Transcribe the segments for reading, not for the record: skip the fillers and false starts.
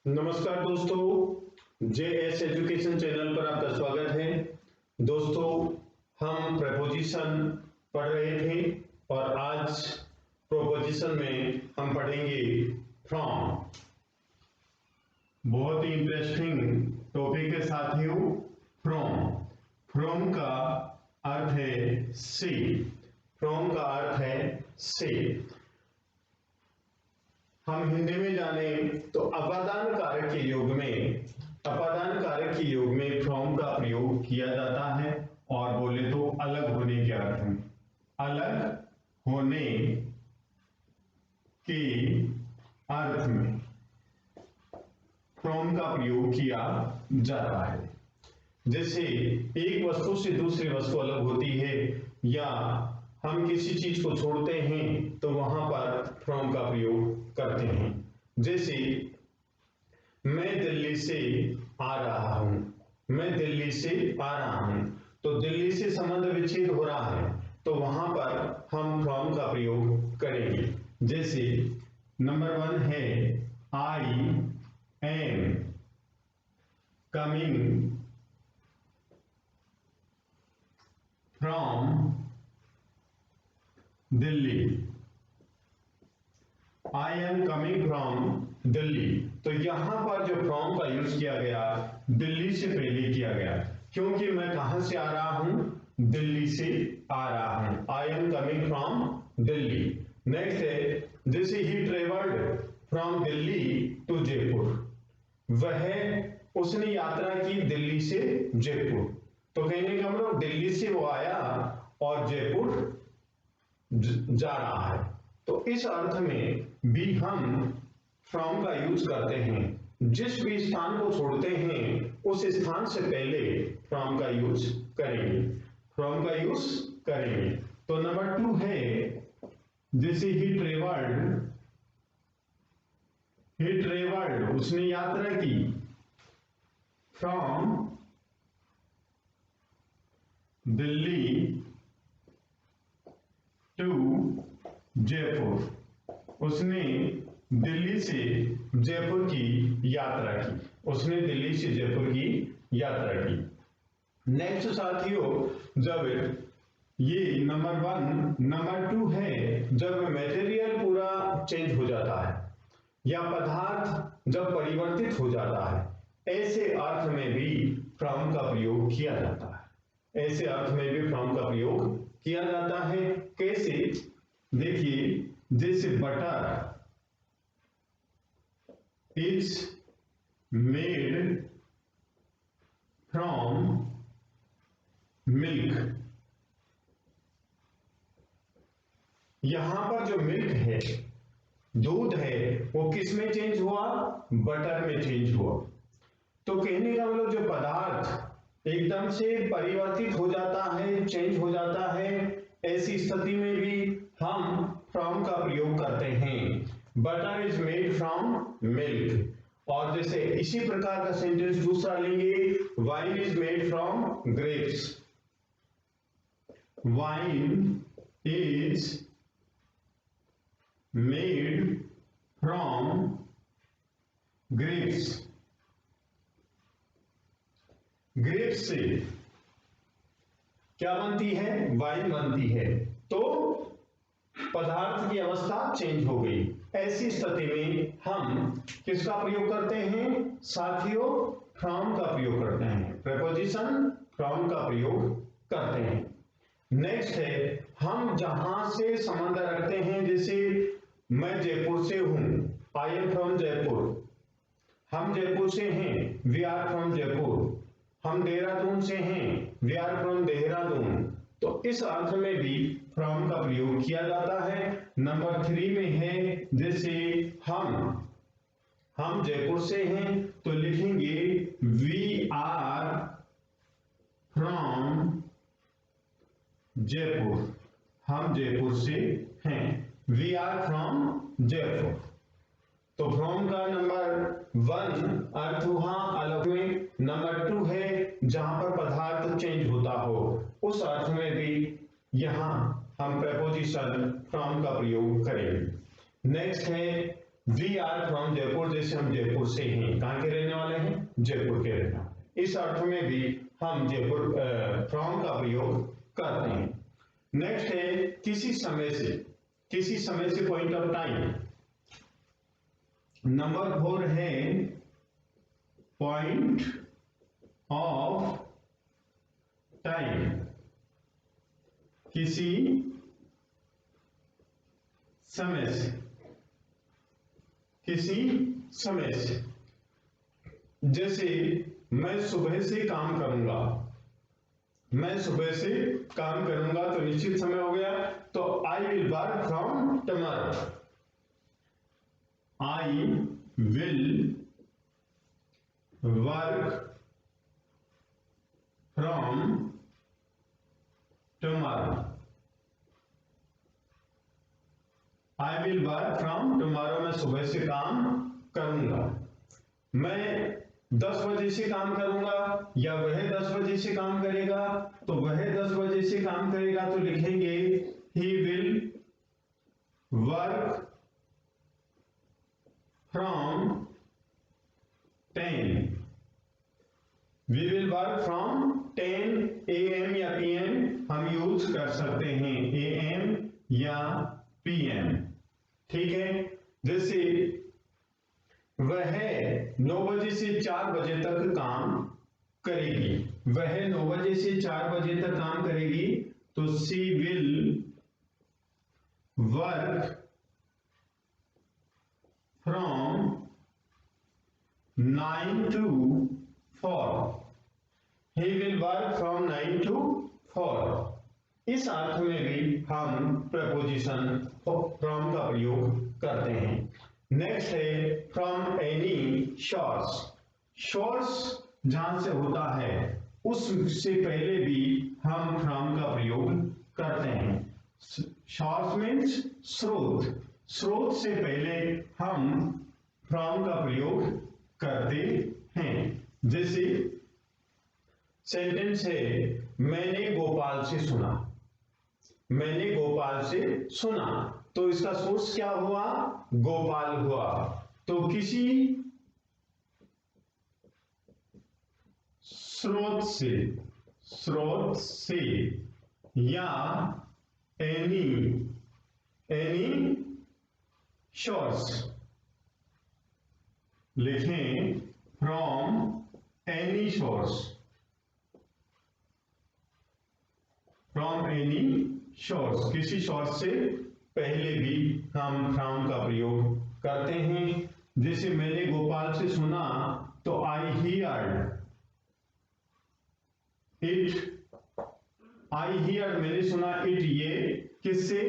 नमस्कार दोस्तों, JS education channel पर आपका स्वागत है। दोस्तों, हम प्रेपोजिशन पढ़ रहे थे और आज प्रोपोजिशन में हम पढ़ेंगे फ्रॉम। बहुत ही इंटरेस्टिंग टॉपिक है साथियों। फ्रॉम का अर्थ है से। फ्रॉम का अर्थ है से। हम हिंदी में जाने तो अपादान कारक के योग में फ्रॉम का प्रयोग किया जाता है और बोले तो अलग होने के अर्थ में, अलग होने के अर्थ में फ्रॉम का प्रयोग किया जाता है। जैसे एक वस्तु से दूसरी वस्तु अलग होती है या हम किसी चीज को छोड़ते हैं तो वहां पर फ्रॉम का प्रयोग करते हैं। जैसे मैं दिल्ली से आ रहा हूं, मैं दिल्ली से आ रहा हूं, तो दिल्ली से संबंध विच्छेद हो रहा है तो वहां पर हम फ्रॉम का प्रयोग करेंगे। जैसे नंबर 1 है आई am coming from Delhi. I am coming from Delhi, तो यहां पर जो फ्रॉम का यूज किया गया दिल्ली से पहले किया गया, क्योंकि मैं कहां से आ रहा हूं, दिल्ली से आ रहा हूं। I am coming from Delhi. Next है जैसे ही travelled from Delhi to Jaipur, वह उसने यात्रा की दिल्ली से जयपुर, तो कहने का मतलब दिल्ली से वो आया और जयपुर जा रहा है। तो इस अर्थ में भी हम फ्रॉम का यूज करते हैं। जिस भी स्थान को छोड़ते हैं उस स्थान से पहले फ्रॉम का यूज करेंगे, फ्रॉम का यूज करेंगे। तो नंबर 2 है जैसे ही ट्रेवल्ड उसने यात्रा की फ्रॉम दिल्ली टू जयपुर, उसने दिल्ली से जयपुर की यात्रा की, उसने दिल्ली से जयपुर की यात्रा की। नेक्स्ट साथियों, जब ये नंबर 1 नंबर 2 है जब मटेरियल पूरा चेंज हो जाता है या पदार्थ जब परिवर्तित हो जाता है, ऐसे अर्थ में भी फ्रॉम का प्रयोग किया जाता है। ऐसे अर्थ में भी फ्रॉम का प्रयोग किया जाता है। कैसे, देखिए जैसे butter is made from milk, यहां पर जो मिल्क है, दूध है, वो किस में चेंज हुआ, बटर में चेंज हुआ। तो कहने का मतलब जो पदार्थ एकदम से परिवर्तित हो जाता है, चेंज हो जाता है, ऐसी स्थिति में भी हम फ्रॉम का प्रयोग करते हैं। Butter is made from milk. और जैसे इसी प्रकार का सेंटेंस दूसरा लेंगे, wine is made from grapes, wine is made from grapes. Grapes से क्या बनती है, वाइन बनती है, तो पदार्थ की अवस्था चेंज हो गई। ऐसी स्थिति में हम किसका प्रयोग करते हैं साथियों, फ्रॉम का प्रयोग करते हैं। प्रेपोजिशन फ्रॉम का प्रयोग करते हैं। नेक्स्ट है हम जहां से संबंध रखते हैं, जैसे मैं जयपुर से हूं, आई एम फ्रॉम जयपुर, हम जयपुर से हैं, वी आर फ्रॉम जयपुर, हम देहरादून से हैं, वी आर फ्रॉम देहरादून। तो इस अर्थ में भी फ्रॉम का प्रयोग किया जाता है। नंबर 3 में है जैसे हम जयपुर से हैं तो लिखेंगे वी आर फ्रॉम जयपुर, हम जयपुर से हैं, वी आर फ्रॉम जयपुर। तो फ्रॉम का नंबर 1 अर्थ वहां अलग में, नंबर 2 है जहां पर पदार्थ चेंज होता हो, उस अर्थ में भी यहां हम प्रेपोजिशन फ्रॉम का प्रयोग करेंगे। नेक्स्ट है वी आर फ्रॉम जयपुर, जैसे हम जयपुर से हैं, कहाँ के रहने वाले हैं, जयपुर के रहने वाले। इस अर्थ में भी हम जयपुर फ्रॉम का प्रयोग करते हैं। नेक्स्ट है किसी समय से, किसी समय से पॉइंट ऑफ टाइम। नंबर 4 है पॉइंट ऑफ टाइम, किसी समय से, किसी समय से। जैसे मैं सुबह से काम करूंगा, मैं सुबह से काम करूंगा तो निश्चित समय हो गया, तो I will work from tomorrow, I will work from tomorrow, I will work from tomorrow, मैं सुबह से काम करूंगा। मैं 10 बजे से काम करूंगा या वह 10 बजे से काम करेगा, तो वह 10 बजे से काम करेगा तो लिखेंगे he will work from 10, we will work from 10 AM या PM हम यूज कर सकते हैं, AM या PM, ठीक है। जैसे वह 9 बजे से 4 बजे तक काम करेगी, वह 9 बजे से 4 बजे तक काम करेगी, तो she will work from 9 to 4, he will work from 9 to 4। इस अर्थ में भी हम प्रपोजिशन फ्रॉम का प्रयोग करते हैं। नेक्स्ट है फ्रॉम एनी सोर्स, सोर्स जहां से होता है उससे पहले भी हम फ्रॉम का प्रयोग करते हैं। सोर्स मीन्स स्रोत, स्रोत से पहले हम फ्रॉम का प्रयोग करते हैं। जैसे सेंटेंस है मैंने गोपाल से सुना, मैंने गोपाल से सुना, तो इसका सोर्स क्या हुआ, गोपाल हुआ। तो किसी स्रोत से, स्रोत से या एनी सोर्स, लिखें from any source, from any source, किसी सोर्स से पहले भी हम फ्रॉम का प्रयोग करते हैं। जैसे मैंने गोपाल से सुना, तो आई हियर्ड इट, आई हियर्ड मैंने सुना, इट ये किससे,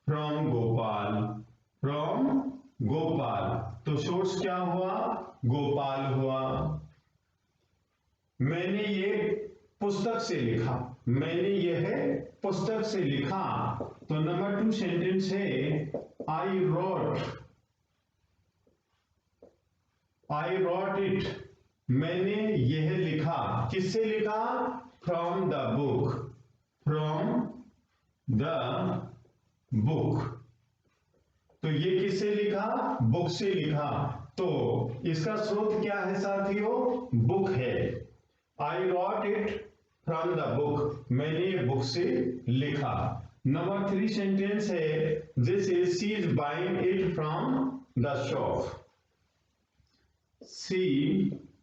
फ्रॉम गोपाल, फ्रॉम गोपाल, तो सोर्स क्या हुआ, गोपाल हुआ। मैंने ये पुस्तक से लिखा, मैंने यह पुस्तक से लिखा, तो नंबर 2 सेंटेंस है आई रोट इट, मैंने यह लिखा, किससे लिखा, from the book, from the book, तो ये किससे लिखा, बुक से लिखा, तो इसका स्रोत क्या है साथियों, बुक है। I wrote it from the book, मैंने ये बुक से लिखा। नंबर 3 सेंटेंस है जैसे she is buying it from the shop, she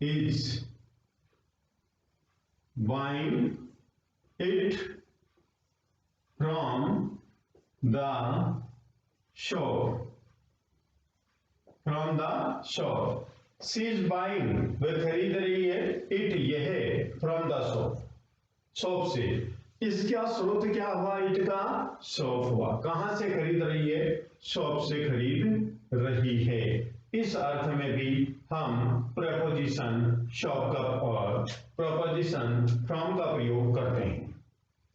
is buying it from the shop, from the shop, she is buying वह खरीद रही है, इट यह, फ्रॉम द शॉप, शॉप से। इसका स्रोत क्या हुआ, इट का, शॉप हुआ। कहां से खरीद रही है, शॉप से खरीद रही है। इस अर्थ में भी हम प्रपोजिशन शॉप का और प्रपोजिशन फ्रॉम का प्रयोग करते हैं।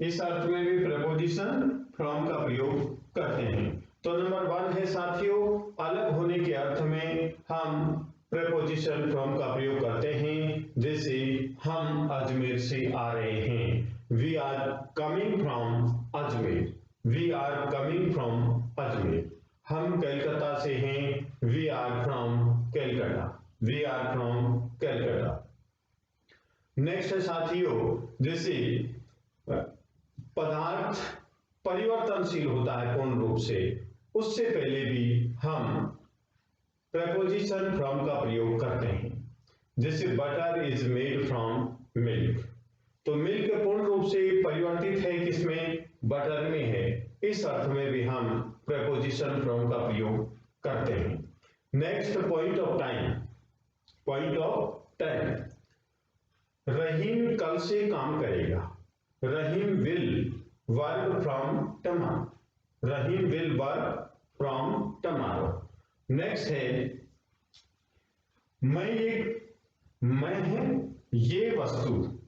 इस अर्थ में भी प्रपोजिशन फ्रॉम का प्रयोग करते हैं। तो नंबर 1 है साथियों, अलग होने के अर्थ में हम प्रपोजिशन फ्रॉम का प्रयोग करते हैं। जैसे हम अजमेर से आ रहे हैं, we are coming from Ajmer, we are coming from Ajmer. हम कलकत्ता से हैं, we are from Calcutta, we are from Calcutta. Next है साथियों, जैसे पदार्थ परिवर्तनशील होता है पूर्ण रूप से, उससे पहले भी हम प्रेपोजिशन फ्रॉम का प्रयोग करते हैं। जैसे butter is made from milk, तो मिल्क पूर्ण रूप से परिवर्तित है किसमें, बटर में है, इस अर्थ में भी हम प्रेपोजिशन फ्रॉम का प्रयोग करते हैं। Next point of time, point of time, Rahim कल से काम करेगा, Rahim will work from tomorrow, Rahim will work from tomorrow. Next है मैं है ये वस्तु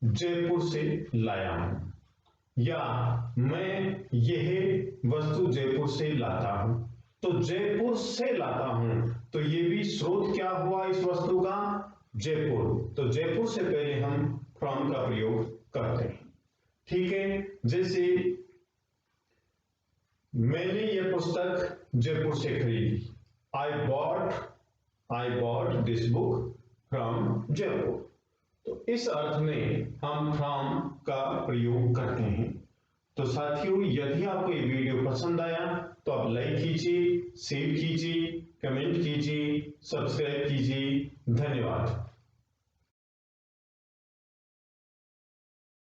जयपुर से लाया हूं, या मैं यह वस्तु जयपुर से लाता हूं। तो जयपुर से लाता हूं, तो ये भी स्रोत क्या हुआ इस वस्तु का, जयपुर। तो जयपुर से पहले हम फ्रॉम का प्रयोग करते हैं। ठीक है, जैसे मैंने यह पुस्तक जयपुर से खरीदी, I bought this book from Jaipur. तो इस अर्थ में हम फ्रॉम का प्रयोग करते हैं। तो साथियों, यदि आपको ये वीडियो पसंद आया तो आप लाइक कीजिए, शेयर कीजिए, कमेंट कीजिए, सब्सक्राइब कीजिए। धन्यवाद।